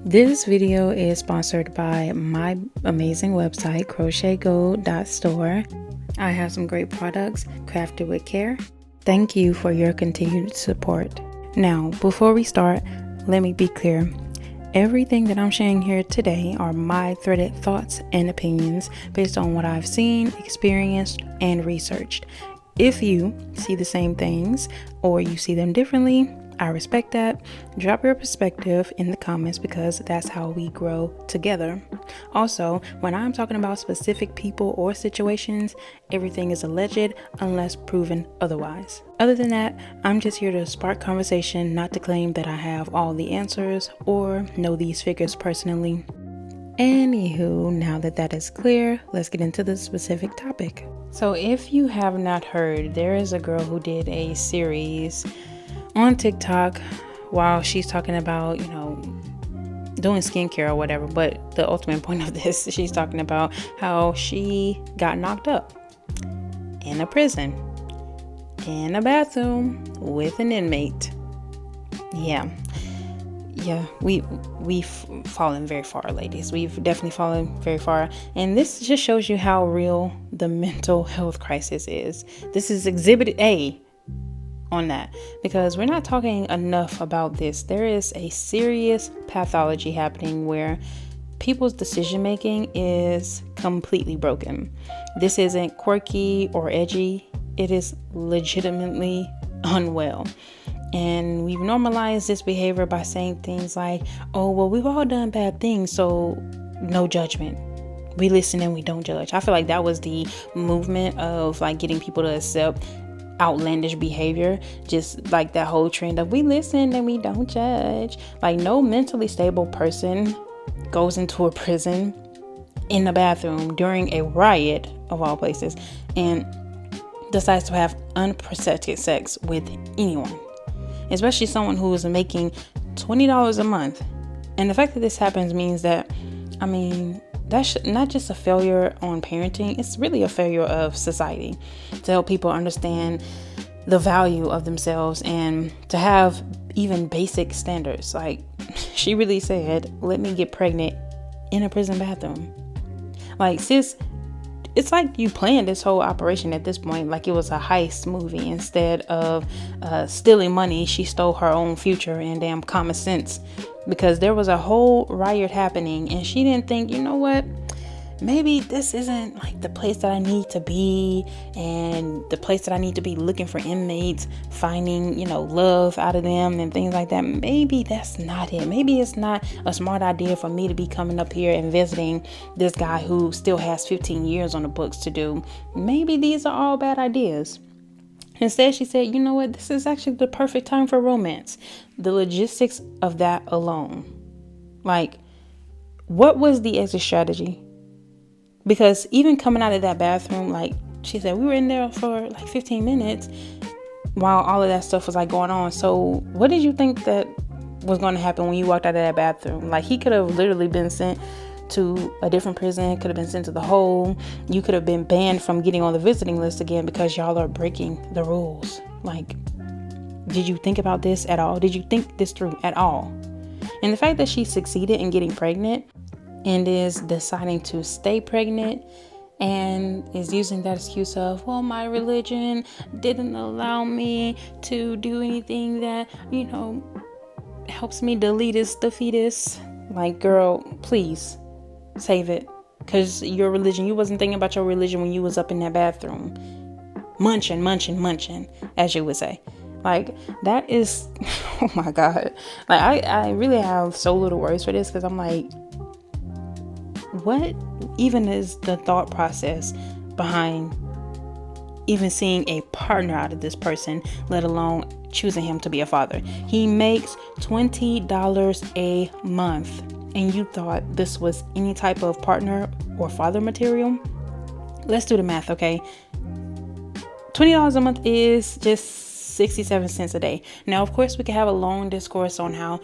This video is sponsored by my amazing website, CrochetGold.store. I have some great products crafted with care. Thank you for your continued support. Now, before we start, let me be clear. Everything that I'm sharing here today are my threaded thoughts and opinions based on what I've seen, experienced, and researched. If you see the same things or you see them differently, I respect that. Drop your perspective in the comments because that's how we grow together. Also, when I'm talking about specific people or situations, everything is alleged unless proven otherwise. Other than that, I'm just here to spark conversation, not to claim that I have all the answers or know these figures personally. Anywho, now that that is clear, let's get into the specific topic. So if you have not heard, there is a girl who did a series on TikTok while she's talking about, doing skincare or whatever. But the ultimate point of this, she's talking about how she got knocked up in a prison, in a bathroom with an inmate. Yeah, we've fallen very far, ladies. We've definitely fallen very far. And this just shows you how real the mental health crisis is. This is Exhibit A on that, because we're not talking enough about this. There is a serious pathology happening where people's decision making is completely broken. This isn't quirky or edgy. It is legitimately unwell. And we've normalized this behavior by saying things like, oh, well, we've all done bad things, so no judgment. We listen and we don't judge. I feel like that was the movement of like getting people to accept outlandish behavior, just like that whole trend of we listen and we don't judge. Like, no mentally stable person goes into a prison in a bathroom during a riot of all places and decides to have unprotected sex with anyone, especially someone who is making $20 a month. And the fact that this happens means that, that's not just a failure on parenting, it's really a failure of society to help people understand the value of themselves and to have even basic standards. Like, she really said, let me get pregnant in a prison bathroom. Like, sis, it's like you planned this whole operation at this point like it was a heist movie. Instead of stealing money, she stole her own future and damn common sense, because there was a whole riot happening and she didn't think, you know what, maybe this isn't like the place that I need to be, and the place that I need to be looking for inmates, finding, love out of them and things like that. Maybe that's not it. Maybe it's not a smart idea for me to be coming up here and visiting this guy who still has 15 years on the books to do. Maybe these are all bad ideas. Instead, she said, you know what, this is actually the perfect time for romance. The logistics of that alone. Like, what was the exit strategy? Because even coming out of that bathroom, like she said, we were in there for like 15 minutes while all of that stuff was like going on. So what did you think that was going to happen when you walked out of that bathroom? Like, he could have literally been sent to a different prison, could have been sent to the hole. You could have been banned from getting on the visiting list again because y'all are breaking the rules. Like, did you think about this at all? Did you think this through at all? And the fact that she succeeded in getting pregnant and is deciding to stay pregnant and is using that excuse of, well, my religion didn't allow me to do anything that, helps me delete the fetus. Like, girl, please save it. Because your religion, you wasn't thinking about your religion when you was up in that bathroom. Munching, as you would say. Like, that is, oh my God. Like, I really have so little words for this, because I'm like, what even is the thought process behind even seeing a partner out of this person, let alone choosing him to be a father? He makes $20 a month, and you thought this was any type of partner or father material? Let's do the math, okay? $20 a month is just 67 cents a day. Now, of course, we could have a long discourse on how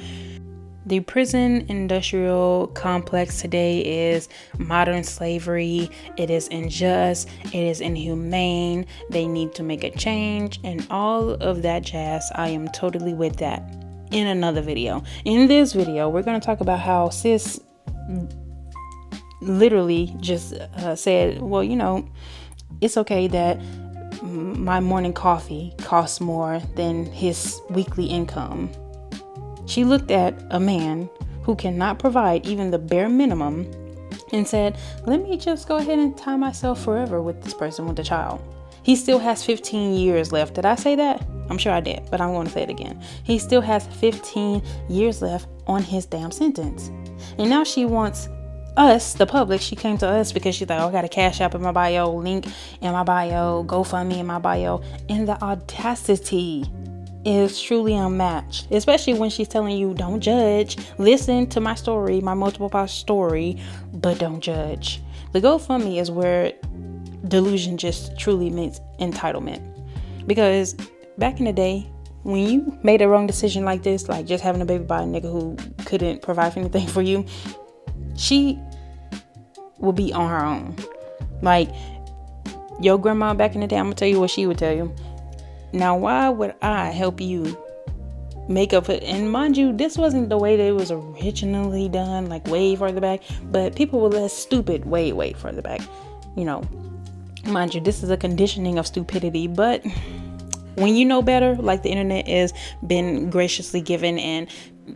the prison industrial complex today is modern slavery. It is unjust. It is inhumane. They need to make a change and all of that jazz. I am totally with that. in another video. In this video, we're going to talk about how sis literally just said, well, it's okay that my morning coffee costs more than his weekly income. She looked at a man who cannot provide even the bare minimum and said, let me just go ahead and tie myself forever with this person with a child. He still has 15 years left. Did I say that? I'm sure I did, but I'm going to say it again. He still has 15 years left on his damn sentence. And now she wants us, the public. She came to us because she's like, oh, I got a Cash App in my bio, link in my bio, GoFundMe in my bio. And the audacity is truly unmatched, especially when she's telling you, don't judge, listen to my story, my multiple part story, but don't judge. The GoFundMe is where delusion just truly means entitlement. Because back in the day, when you made a wrong decision like this, like just having a baby by a nigga who couldn't provide anything for you, she will be on her own. Like your grandma back in the day, I'm gonna tell you what she would tell you. Now, why would I help you make up it? And mind you, this wasn't the way that it was originally done, like way further back, but people were less stupid way further back. Mind you, this is a conditioning of stupidity, but when you know better, like the internet has been graciously given, and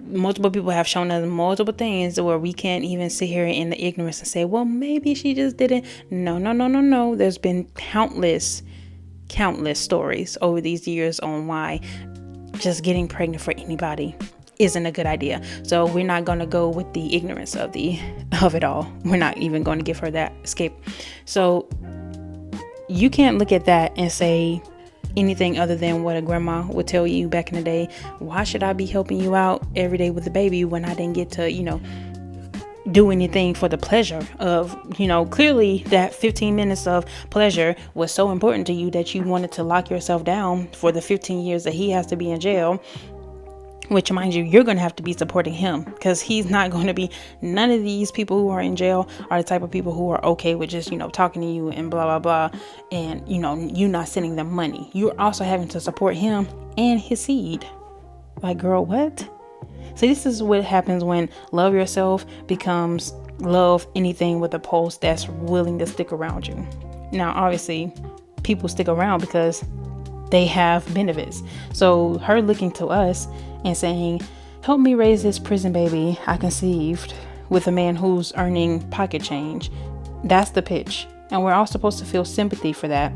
multiple people have shown us multiple things where we can't even sit here in the ignorance and say, well, maybe she just didn't. No. There's been countless stories over these years on why just getting pregnant for anybody isn't a good idea. So we're not going to go with the ignorance of it all. We're not even going to give her that escape. So you can't look at that and say anything other than what a grandma would tell you back in the day. Why should I be helping you out every day with the baby when I didn't get to, do anything for the pleasure of, clearly that 15 minutes of pleasure was so important to you that you wanted to lock yourself down for the 15 years that he has to be in jail, which, mind you, you're going to have to be supporting him, because he's not going to be, none of these people who are in jail are the type of people who are okay with just, talking to you and blah, blah, blah. And, you not sending them money. You're also having to support him and his seed. Like, girl, what? See, this is what happens when love yourself becomes love anything with a pulse that's willing to stick around you. Now, obviously, people stick around because they have benefits. So her looking to us and saying, help me raise this prison baby I conceived with a man who's earning pocket change. That's the pitch. And we're all supposed to feel sympathy for that,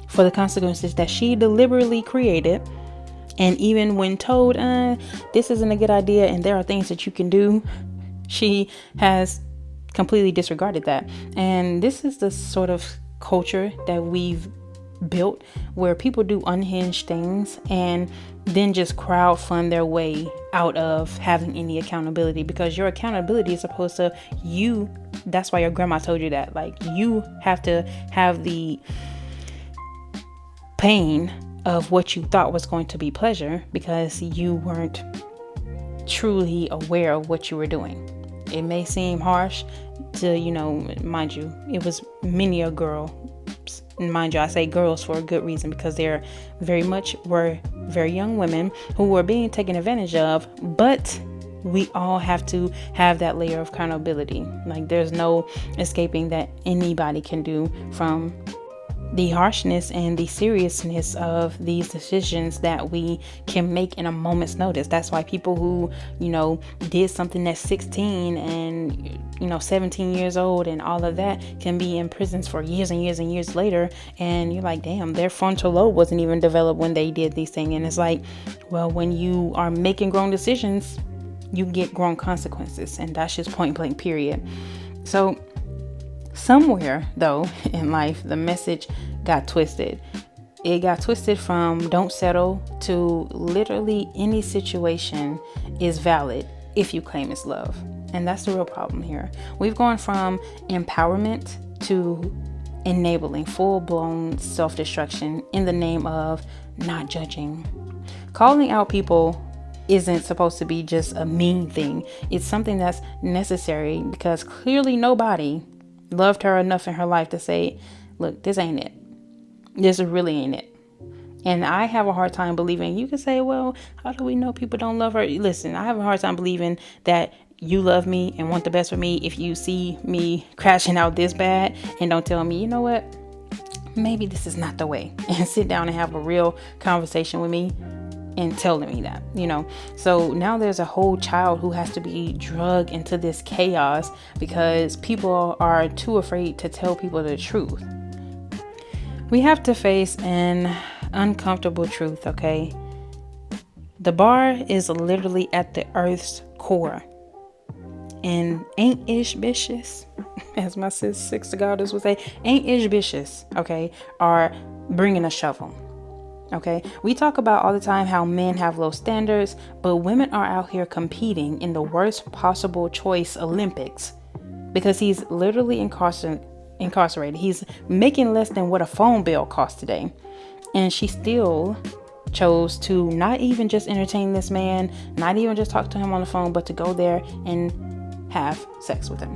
for the consequences that she deliberately created. And even when told, this isn't a good idea and there are things that you can do, she has completely disregarded that. And this is the sort of culture that we've built, where people do unhinged things and then just crowdfund their way out of having any accountability, because your accountability is supposed to, that's why your grandma told you that, like, you have to have the pain of what you thought was going to be pleasure because you weren't truly aware of what you were doing. It may seem harsh to, mind you, it was many a girl. And mind you, I say girls for a good reason, because they're were very young women who were being taken advantage of. But we all have to have that layer of accountability. Like, there's no escaping that anybody can do from the harshness and the seriousness of these decisions that we can make in a moment's notice. That's why people who, did something at 16 and, 17 years old and all of that can be in prisons for years and years and years later. And you're like, damn, their frontal lobe wasn't even developed when they did these things. And it's like, well, when you are making grown decisions, you get grown consequences. And that's just point blank, period. So somewhere, though, in life, the message got twisted. It got twisted from don't settle to literally any situation is valid if you claim it's love. And that's the real problem here. We've gone from empowerment to enabling full-blown self-destruction in the name of not judging. Calling out people isn't supposed to be just a mean thing. It's something that's necessary, because clearly nobody loved her enough in her life to say, look, this ain't it. This really ain't it. And I have a hard time believing, you can say, well, how do we know people don't love her? Listen, I have a hard time believing that you love me and want the best for me if you see me crashing out this bad and don't tell me, you know what, maybe this is not the way, and sit down and have a real conversation with me and telling me that, So now there's a whole child who has to be drugged into this chaos because people are too afraid to tell people the truth. We have to face an uncomfortable truth, okay? The bar is literally at the earth's core. And ain't ish bitches, as my sister goddess would say, ain't ish bitches, okay, are bringing a shovel. Okay, we talk about all the time how men have low standards, but women are out here competing in the worst possible choice Olympics because he's literally incarcerated. He's making less than what a phone bill costs today. And she still chose to not even just entertain this man, not even just talk to him on the phone, but to go there and have sex with him.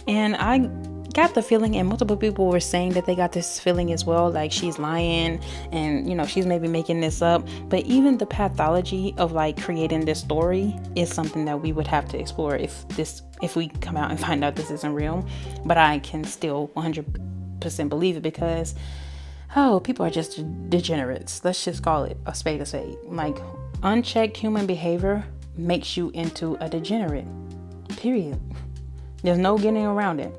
And I got the feeling, and multiple people were saying that they got this feeling as well, like she's lying and she's maybe making this up. But even the pathology of like creating this story is something that we would have to explore if we come out and find out this isn't real. But I can still 100% believe it because people are just degenerates. Let's just call it a spade. Like, unchecked human behavior makes you into a degenerate, period. There's no getting around it.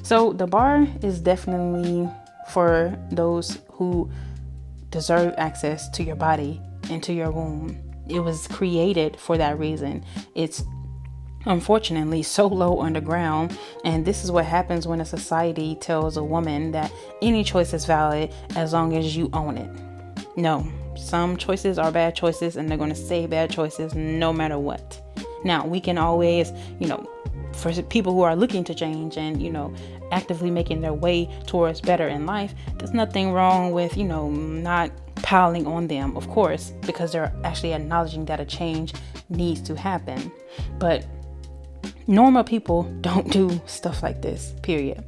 So the bar is definitely for those who deserve access to your body and to your womb. It was created for that reason. It's unfortunately so low underground, and this is what happens when a society tells a woman that any choice is valid as long as you own it. No, some choices are bad choices, and they're going to stay bad choices no matter what. Now, we can always, for people who are looking to change and, actively making their way towards better in life, there's nothing wrong with, not piling on them, of course, because they're actually acknowledging that a change needs to happen. But normal people don't do stuff like this, period.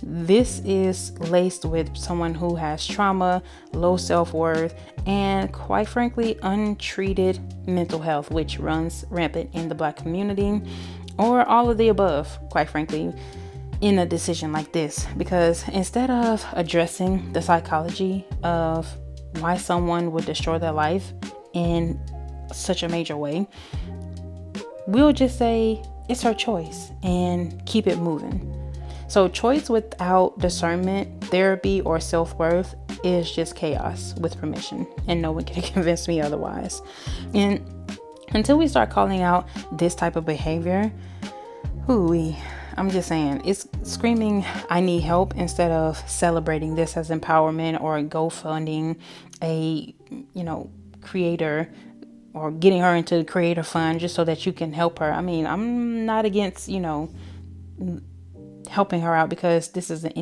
This is laced with someone who has trauma, low self-worth, and quite frankly, untreated mental health, which runs rampant in the Black community, or all of the above, quite frankly, in a decision like this. Because instead of addressing the psychology of why someone would destroy their life in such a major way, we'll just say it's her choice and keep it moving. So choice without discernment, therapy, or self-worth is just chaos with permission, and no one can convince me otherwise. And until we start calling out this type of behavior, I'm just saying, it's screaming, I need help, instead of celebrating this as empowerment or GoFunding a, creator, or getting her into the creator fund just so that you can help her. I mean, I'm not against, helping her out, because this is an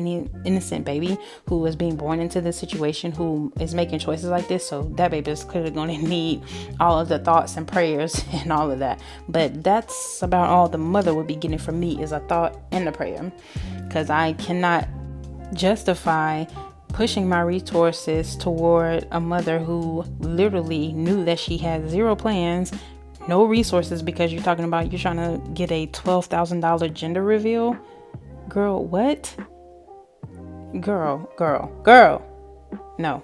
innocent baby who was being born into this situation, who is making choices like this. So that baby is clearly going to need all of the thoughts and prayers and all of that. But that's about all the mother would be getting from me, is a thought and a prayer, because I cannot justify pushing my resources toward a mother who literally knew that she had zero plans, no resources, because you're trying to get a $12,000 gender reveal. Girl, what? Girl. No.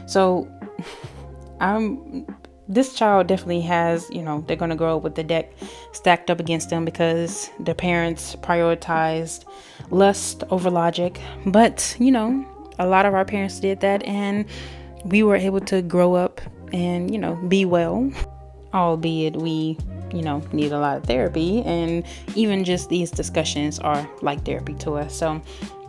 So this child definitely has, they're going to grow up with the deck stacked up against them because their parents prioritized lust over logic. But, a lot of our parents did that, and we were able to grow up and, be well, albeit we need a lot of therapy, and even just these discussions are like therapy to us. So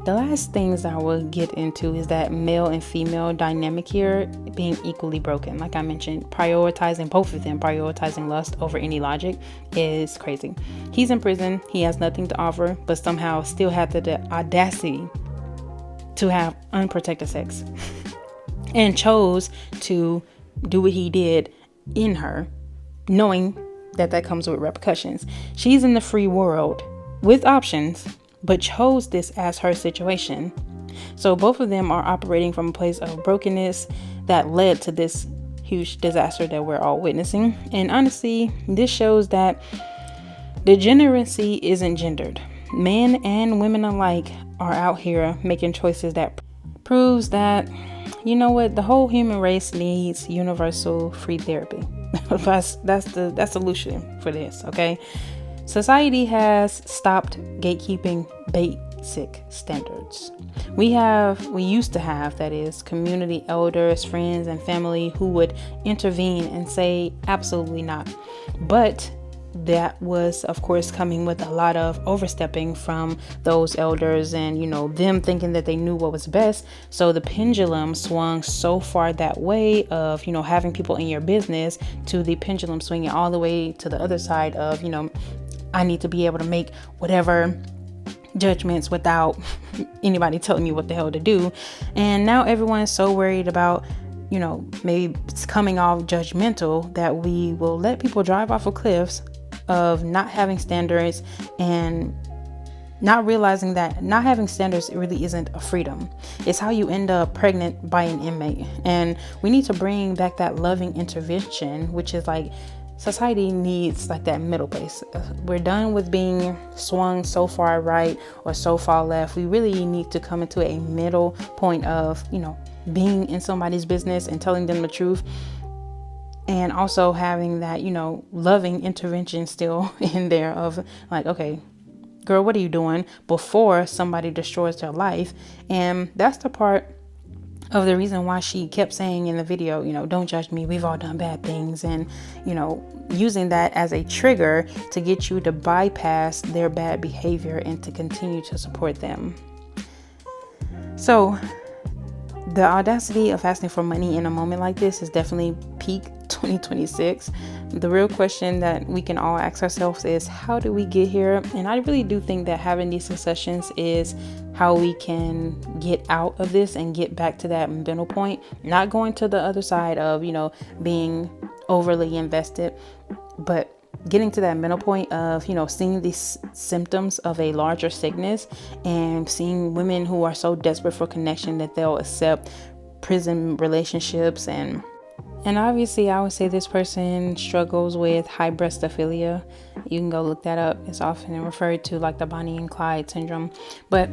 the last things I will get into is that male and female dynamic here being equally broken. Like I mentioned, both of them prioritizing lust over any logic is crazy. He's in prison, he has nothing to offer, but somehow still had the audacity to have unprotected sex and chose to do what he did in her, knowing that comes with repercussions. She's in the free world with options, but chose this as her situation. So both of them are operating from a place of brokenness that led to this huge disaster that we're all witnessing. And honestly, this shows that degeneracy isn't gendered. Men and women alike are out here making choices that proves that, you know what, the whole human race needs universal free therapy. that's the solution for this, okay? Society has stopped gatekeeping basic standards. We used to have, that is, community elders, friends, and family who would intervene and say absolutely not. But that was, of course, coming with a lot of overstepping from those elders and, them thinking that they knew what was best. So the pendulum swung so far that way of, having people in your business, to the pendulum swinging all the way to the other side of, I need to be able to make whatever judgments without anybody telling me what the hell to do. And now everyone's so worried about, maybe it's coming off judgmental, that we will let people drive off of cliffs of not having standards, and not realizing that not having standards really isn't a freedom. It's how you end up pregnant by an inmate. And we need to bring back that loving intervention, which is like, society needs like that middle place. We're done with being swung so far right or so far left. We really need to come into a middle point of, being in somebody's business and telling them the truth, and also having that, loving intervention still in there of like, okay, girl, what are you doing, before somebody destroys their life. And that's the part of the reason why she kept saying in the video, don't judge me, we've all done bad things, and using that as a trigger to get you to bypass their bad behavior and to continue to support them. So the audacity of asking for money in a moment like this is definitely peak 2026. The real question that we can all ask ourselves is, how do we get here? And I really do think that having these sessions is how we can get out of this and get back to that middle point, not going to the other side of, being overly invested, but getting to that middle point of, seeing these symptoms of a larger sickness, and seeing women who are so desperate for connection that they'll accept prison relationships. And obviously, I would say this person struggles with high breastophilia. You can go look that up. It's often referred to like the Bonnie and Clyde syndrome. But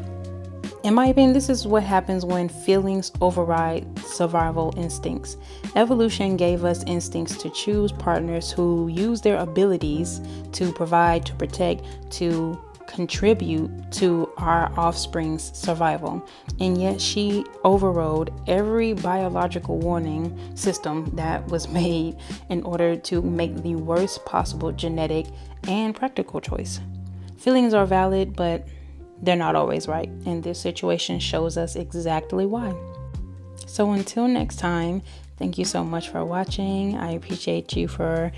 in my opinion, this is what happens when feelings override survival instincts. Evolution gave us instincts to choose partners who use their abilities to provide, to protect, to contribute to our offspring's survival. And yet she overrode every biological warning system that was made in order to make the worst possible genetic and practical choice. Feelings are valid, but they're not always right. And this situation shows us exactly why. So until next time, thank you so much for watching. I appreciate you for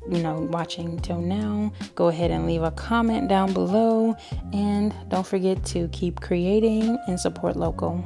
watching till now. Go ahead and leave a comment down below, and don't forget to keep creating and support local.